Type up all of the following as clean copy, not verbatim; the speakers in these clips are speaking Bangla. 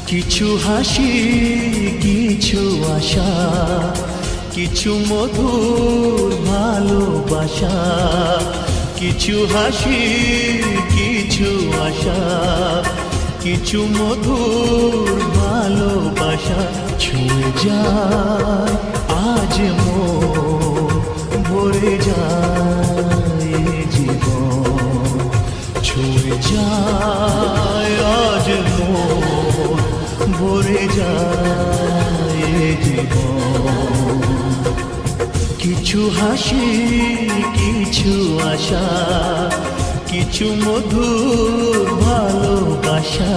কিছু হাসি, কিছু আশা, কিছু মধুর ভালোবাসা। কিছু হাসি, কিছু আশা, কিছু মধুর ভালোবাসা। ছুঁয়ে যায় আজ মন, ভরে যায় জীবন। ছুঁয়ে যায় আজ মন, ভরে যায় জীবন। কিছু হাসি, কিছু আশা, কিছু মধুর ভালোবাসা।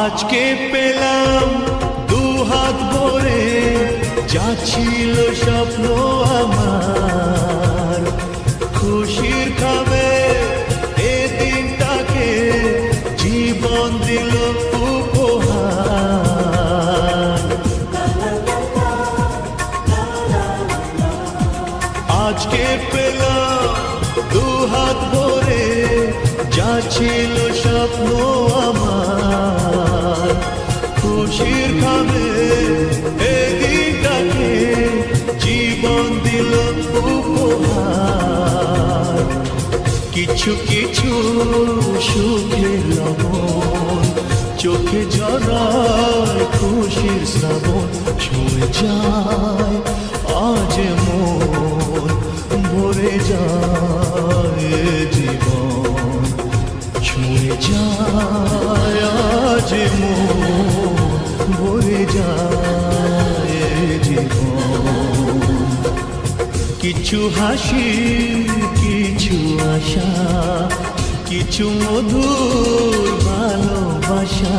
আজকে পেলাম দুহাত ভরে, যা ছিল স্বপ্ন আমার। খুশির খাবে এ দিনটাকে, জীবন দিল উপহার। আজকে পেলাম দুহাত ভরে, যা ছিল স্বপ্ন আমার। খুশির খাবে এ দিনটাকে, জীবন দিল উপহার। কিছু কিছু সুখের লবণ, চোখে ঝরায় খুশির শ্রাবণ। ছুঁয়ে যায় আজ মন, ভরে যায় জীবন। ছুঁয়ে যায় আজ মন, ভরে যায় জীবন। কিছু হাসি, কিছু আশা, কিছু মধুর ভালোবাসা।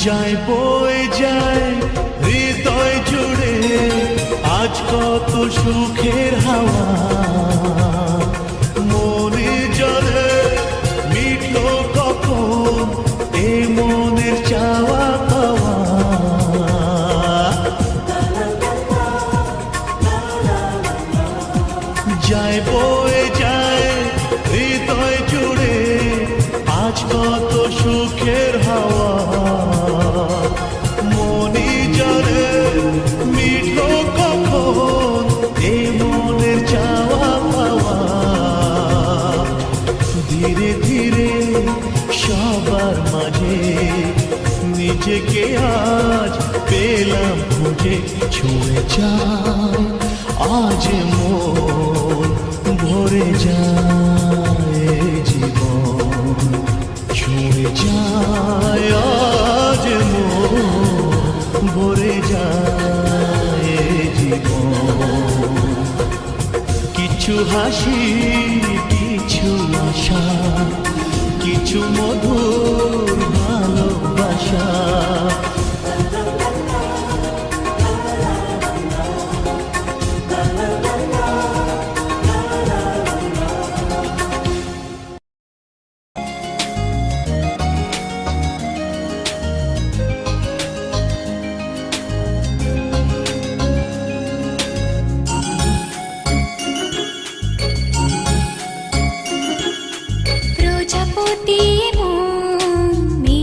যায় বয়ে যায় হৃদয় জুড়ে, আজ কত সুখের হাওয়া। মনে জলে মিটলো কখন এ মনের চাওয়া পাওয়া। যায় বয়ে যায় হৃদয় জুড়ে, আজ কত সুখের হাওয়া। মনি জলে মিটলো কখন এ মনের চাওয়া পাওয়া। ধীরে ধীরে সবার মাঝে, নিজেকে আজ পেলাম খুঁজে। ছুঁয়ে যায় আজ মন, ভরে যায় জীবন। ছুঁয়ে যায় আজ মন, ভরে যায় জীবন। কিছু হাসি, কিছু আশা, কিছু মধুর ভালোবাসা। প্রজাপতি মন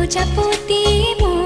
প্রজাপতি মন